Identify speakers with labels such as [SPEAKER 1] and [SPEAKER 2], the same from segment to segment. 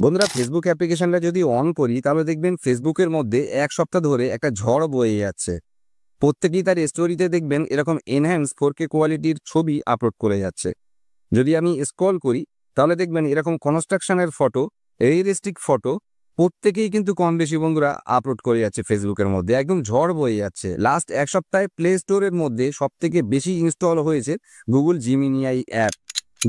[SPEAKER 1] বন্ধুরা ফেসবুক অ্যাপ্লিকেশনটা যদি অন করি তাহলে দেখবেন ফেসবুকের মধ্যে এক সপ্তাহ ধরে একটা ঝড় বয়ে যাচ্ছে। প্রত্যেকেই তার স্টোরিতে দেখবেন এরকম এনহ্যান্স 4K কোয়ালিটির ছবি আপলোড করে যাচ্ছে। যদি আমি স্ক্রল করি তাহলে দেখবেন এরকম কনস্ট্রাকশনের ফটো, রিয়েলিস্টিক ফটো প্রত্যেকেই কিন্তু কম বেশি বন্ধুরা আপলোড করে যাচ্ছে ফেসবুকের মধ্যে। একদম ঝড় বয়ে যাচ্ছে। লাস্ট এক সপ্তাহে প্লে স্টোরের মধ্যে সবথেকে বেশি ইনস্টল হয়েছে Google Gemini AI app,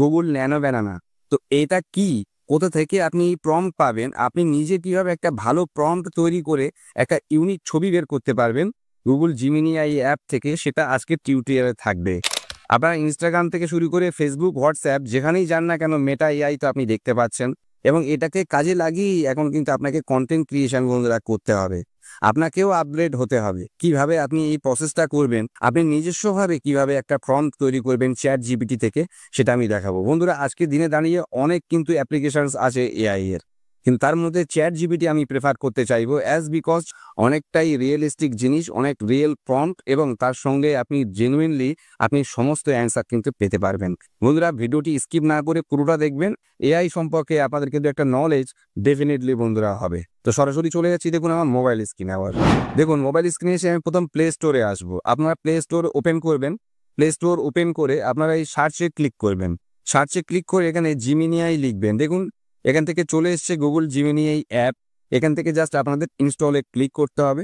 [SPEAKER 1] Google nano banana. তো এটা কি, কোথা থেকে আপনি প্রম্পট পাবেন, আপনি নিজে কিভাবে একটা ভালো প্রম্পট তৈরি করে একটা ইউনিক ছবি বের করতে পারবেন গুগল জিমিনিআই অ্যাপ থেকে, সেটা আজকের টিউটোরিয়ালে থাকবে। আপনার ইনস্টাগ্রাম থেকে শুরু করে ফেসবুক, হোয়াটসঅ্যাপ যেখানেই যান না কেন মেটা এআই তো আপনি দেখতে পাচ্ছেন, এবং এটাকে কাজে লাগিয়েই এখন কিন্তু আপনাকে কন্টেন্ট ক্রিয়েশন বন্ধুরা করতে হবে। আপনাকেও আপগ্রেড হতে হবে। কিভাবে আপনি এই প্রসেসটা করবেন, আপনি নিজস্বভাবে কিভাবে একটা প্রম্পট তৈরি করবেন চ্যাট জিপিটি থেকে, সেটা আমি দেখাবো। বন্ধুরা আজকে দিনে দাঁড়িয়ে অনেক কিন্তু অ্যাপ্লিকেশনস আছে এআই এর, কিন্তু তার মধ্যে চ্যাট জিপিটি আমি প্রেফার করতে চাইবো বিকজ অনেকটাই রিয়েলিস্টিক জিনিস, অনেক রিয়েল প্রম্পট, এবং তার সঙ্গে আপনি জেনুইনলি আপনি সমস্ত অ্যান্সার কিন্তু পেতে পারবেন। বন্ধুরা ভিডিওটি স্কিপ না করে পুরোটা দেখবেন। এআই সম্পর্কে আপনাদের কিন্তু একটা নলেজ ডেফিনেটলি বন্ধুরা হবে। তো সরাসরি চলে যাচ্ছি, দেখুন আমার মোবাইল স্ক্রিনে। আবার দেখুন মোবাইল স্ক্রিনে এসে আমি প্রথম প্লে স্টোরে আসবো। আপনারা প্লে স্টোর ওপেন করবেন। প্লে স্টোর ওপেন করে আপনারা এই সার্চে ক্লিক করবেন। সার্চে ক্লিক করে এখানে জিমিনিআই লিখবেন। দেখুন এখান থেকে চলে এসছে গুগল জিমিনিআই অ্যাপ। এখান থেকে জাস্ট আপনাদের ইনস্টলে ক্লিক করতে হবে।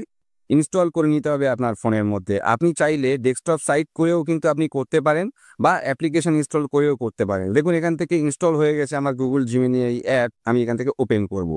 [SPEAKER 1] ইনস্টল করে নিতে হবে আপনার ফোনের মধ্যে। আপনি চাইলে ডেস্কটপ সাইট করেও কিন্তু আপনি করতে পারেন, বা অ্যাপ্লিকেশন ইনস্টল করেও করতে পারেন। দেখুন এখান থেকে ইনস্টল হয়ে গেছে আমার গুগল জিমিনিআই অ্যাপ। আমি এখান থেকে ওপেন করব।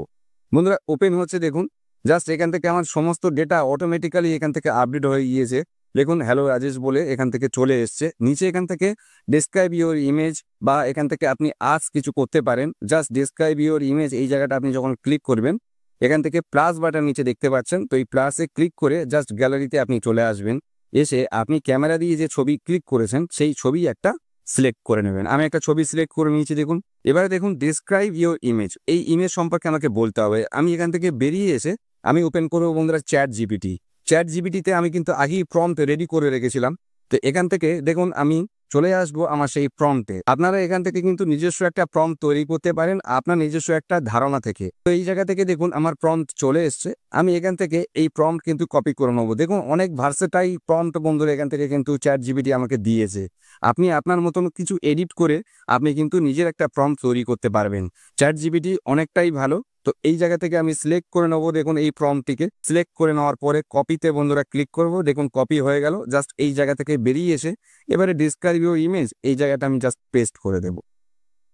[SPEAKER 1] বন্ধুরা ওপেন হচ্ছে, দেখুন জাস্ট এখান থেকে আমার সমস্ত ডেটা অটোমেটিক্যালি এখান থেকে আপডেট হয়ে গিয়েছে। দেখুন হ্যালো রাজেশ বলে এখান থেকে চলে এসছে। নিচে এখান থেকে ডেসক্রাইব ইউর ইমেজ, বা এখান থেকে আপনি আজ কিছু করতে পারেন। জাস্ট ডেসক্রাইব ইউর ইমেজ এই জায়গাটা আপনি যখন ক্লিক করবেন, এখান থেকে প্লাস বাটন নিচে দেখতে পাচ্ছেন, তো এই প্লাসে ক্লিক করে জাস্ট গ্যালারিতে আপনি চলে আসবেন। এসে আপনি ক্যামেরা দিয়ে যে ছবি ক্লিক করেছেন সেই ছবি একটা সিলেক্ট করে নেবেন। আমি একটা ছবি সিলেক্ট করে নিয়েছি। দেখুন এবারে দেখুন ডেসক্রাইব ইউর ইমেজ, এই ইমেজ সম্পর্কে আমাকে বলতে হবে। আমি এখান থেকে বেরিয়ে এসে আমি ওপেন করবো বন্ধুরা চ্যাট জিপিটি। চ্যাট জিপিটিতে আমি কিন্তু আগেই প্রম্পট রেডি করে রেখেছিলাম। তো এখান থেকে দেখুন আমি চলে আসবো আমার সেই প্রম্পটে। আপনারা এখান থেকে কিন্তু নিজস্ব একটা প্রম্পট তৈরি করতে পারেন আপনার নিজস্ব একটা ধারণা থেকে। তো এই জায়গা থেকে দেখুন আমার প্রম্পট চলে এসছে। আমি এখান থেকে এই প্রম্পট কিন্তু কপি করে নেবো। দেখুন অনেক ভার্সেটাইল প্রম্পট বন্ধুরা এখান থেকে কিন্তু চ্যাট জিপিটি আমাকে দিয়েছে। আপনি আপনার মতন কিছু এডিট করে আপনি কিন্তু নিজের একটা প্রম্পট তৈরি করতে পারবেন। চ্যাট জিপিটি অনেকটাই ভালো। তো এই জায়গা থেকে আমি সিলেক্ট করে নেবো। দেখুন এই প্রম্পটটিকে সিলেক্ট করে নেওয়ার পরে কপিতে বন্ধুরা ক্লিক করব। দেখুন কপি হয়ে গেল। জাস্ট এই জায়গা থেকে বেরিয়ে এসে এবারে ডিসক্রাইব ইউর ইমেজ এই জায়গাটা আমি জাস্ট পেস্ট করে দেব,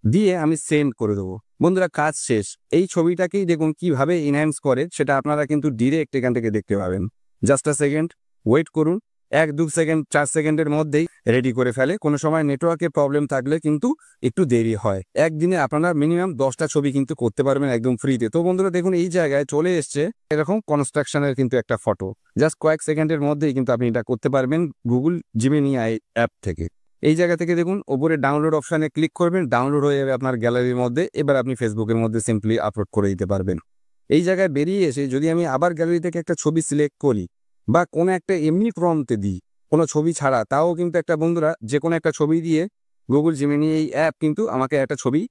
[SPEAKER 1] দিয়ে আমি সেন্ড করে দেবো। বন্ধুরা কাজ শেষ। এই ছবিটাকেই দেখুন কিভাবে এনহ্যান্স করে সেটা আপনারা কিন্তু ডিরেক্ট এখান থেকে দেখতে পাবেন। জাস্ট আ সেকেন্ড ওয়েট করুন। 1-2 সেকেন্ড 4 সেকেন্ডের মধ্যেই রেডি করে ফেলে। কোনো সময় নেটওয়ার্কের প্রবলেম থাকলে কিন্তু একটু দেরি হয়। একদিনে আপনারা মিনিমাম 10টা ছবি কিন্তু করতে পারবেন একদম ফ্রিতে। তো বন্ধুরা দেখুন এই জায়গায় চলে এসছে এরকম কনস্ট্রাকশনের কিন্তু একটা ফটো। জাস্ট কয়েক সেকেন্ডের মধ্যেই কিন্তু আপনি এটা করতে পারবেন গুগল জিমিনিআই অ্যাপ থেকে। এই জায়গা থেকে দেখুন ওপরে ডাউনলোড অপশানে ক্লিক করবেন, ডাউনলোড হয়ে যাবে আপনার গ্যালারির মধ্যে। এবার আপনি ফেসবুকের মধ্যে সিম্পলি আপলোড করে দিতে পারবেন। এই জায়গায় বেরিয়ে এসে যদি আমি আবার গ্যালারি থেকে একটা ছবি সিলেক্ট করি, বা কোনো একটা এমনি প্রম্পটে দিই কোনো ছবি ছাড়া, তাও কিন্তু একটা বন্ধুরা যে কোনো একটা ছবি দিয়ে গুগল জিমিনিআই অ্যাপ কিন্তু আমাকে একটা ছবি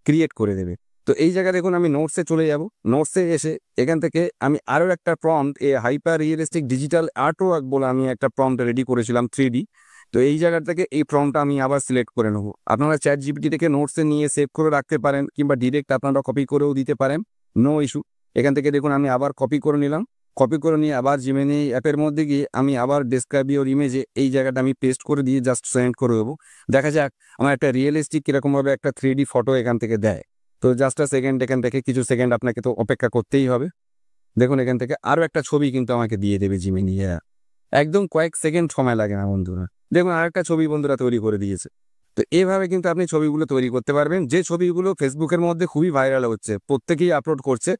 [SPEAKER 1] ক্রিয়েট করে দেবে। তো এই জায়গায় দেখুন আমি নোটসে চলে যাব। নোটসে এসে এখান থেকে আমি আরও একটা prompt, hyper realistic digital artwork বলে আমি একটা প্রম্পট রেডি করেছিলাম 3D। তো এই জায়গা থেকে এই প্রম্পটটা আমি আবার সিলেক্ট করে নেব। আপনারা চ্যাট জিপিটি থেকে নোটসে নিয়ে সেভ করে রাখতে পারেন, কিংবা ডিরেক্ট আপনারা কপি করেও দিতে পারেন, নো ইস্যু। এখান থেকে দেখুন আমি আবার কপি করে নিলাম। কপি করে নিয়ে আবার জিমিনি অ্যাপের মধ্যে গিয়ে আমি আবার ডেসক্রাইব ইউর ইমেজে এই জায়গাটা আমি পেস্ট করে দিয়ে জাস্ট সেন্ড করে দেবো। দেখা যাক আমার একটা রিয়েলিস্টিক কীরকমভাবে একটা 3D ফটো এখান থেকে দেয়। তো জাস্ট আ সেকেন্ড, এখান থেকে কিছু সেকেন্ড আপনাকে তো অপেক্ষা করতেই হবে। দেখুন এখান থেকে আরও একটা ছবি কিন্তু আমাকে দিয়ে দেবে জিমিনি অ্যাপ। একদম কয়েক সেকেন্ড সময় লাগে না বন্ধুরা। দেখুন আরেকটা ছবি বন্ধুরা তৈরি করে দিয়েছে। তো এভাবে কিন্তু আপনি ছবিগুলো তৈরি করতে পারবেন, যে ছবিগুলো ফেসবুকের মধ্যে খুবই ভাইরাল হচ্ছে, প্রত্যেকেই আপলোড করছে।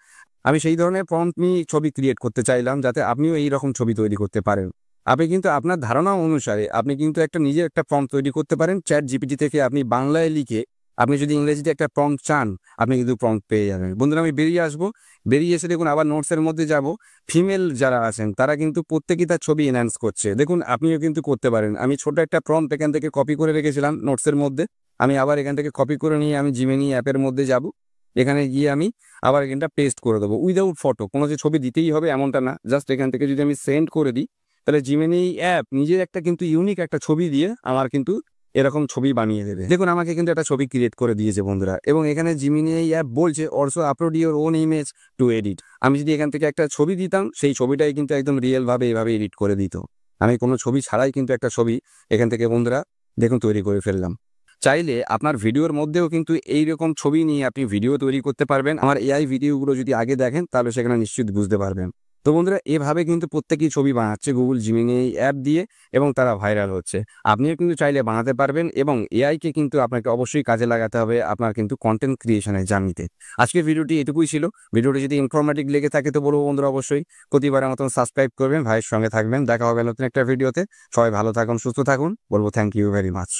[SPEAKER 1] আমি সেই ধরনের প্রম্পট নিয়ে ছবি ক্রিয়েট করতে চাইলাম যাতে আপনিও এই রকম ছবি তৈরি করতে পারেন। আপনি কিন্তু আপনার ধারণা অনুসারে আপনি কিন্তু একটা নিজের একটা প্রম্পট তৈরি করতে পারেন। চ্যাট জিপিটি থেকে আপনি বাংলায় লিখে, আপনি যদি ইংরেজিতে একটা প্রম্পট চান আপনি কিন্তু প্রম্পট পেয়ে যাবেন। বন্ধুরা আমি বেরিয়ে আসবো। বেরিয়ে এসে দেখুন আবার নোটসের মধ্যে যাব। ফিমেল যারা আছেন তারা কিন্তু প্রত্যেকেই তার ছবি এনহ্যান্স করছে। দেখুন আপনিও কিন্তু করতে পারেন। আমি ছোট একটা প্রম্পট এখান থেকে কপি করে রেখেছিলাম নোটসের মধ্যে। আমি আবার এখান থেকে কপি করে নিয়ে আমি জিমিনি অ্যাপের মধ্যে যাব। এখানে গিয়ে আমি আবার এখানটা পেস্ট করে দেবো উইদাউট ফটো। কোনো যে ছবি দিতেই হবে এমনটা না, জাস্ট এখান থেকে যদি আমি সেন্ড করে দিই তাহলে জিমেনি অ্যাপ নিজের একটা কিন্তু ইউনিক একটা ছবি দিয়ে আমার কিন্তু এরকম ছবি বানিয়ে দেবে। দেখুন আমাকে কিন্তু একটা ছবি ক্রিয়েট করে দিয়েছে বন্ধুরা, এবং এখানে জিমিনি অ্যাপ বলছে also upload your own image to edit. আমি যদি এখান থেকে একটা ছবি দিতাম সেই ছবিটাই কিন্তু একদম রিয়েল ভাবে এভাবে এডিট করে দিত। আমি কোনো ছবি ছাড়াই কিন্তু একটা ছবি এখান থেকে বন্ধুরা দেখুন তৈরি করে ফেললাম। চাইলে আপনার ভিডিওর মধ্যেও কিন্তু এইরকম ছবি নিয়ে আপনি ভিডিও তৈরি করতে পারবেন। আমার এআই ভিডিওগুলো যদি আগে দেখেন তাহলে সেখানে নিশ্চিত বুঝতে পারবেন। তো বন্ধুরা এভাবে কিন্তু প্রত্যেকেই ছবি বানাচ্ছে গুগল জিমিনি অ্যাপ দিয়ে, এবং তারা ভাইরাল হচ্ছে। আপনিও কিন্তু চাইলে বানাতে পারবেন, এবং এআইকে কিন্তু আপনাকে অবশ্যই কাজে লাগাতে হবে আপনার কিন্তু কন্টেন্ট ক্রিয়েশনের জার্নিতে। আজকের ভিডিওটি এটুকুই ছিল। ভিডিওটি যদি ইনফরমেটিভ লেগে থাকে তো বলবো বন্ধুরা অবশ্যই প্রতিবারের মতন সাবস্ক্রাইব করবেন, ভাইয়ের সঙ্গে থাকবেন। দেখা হবে নতুন একটা ভিডিওতে। সবাই ভালো থাকুন, সুস্থ থাকুন, বলবো থ্যাংক ইউ ভেরি মাচ।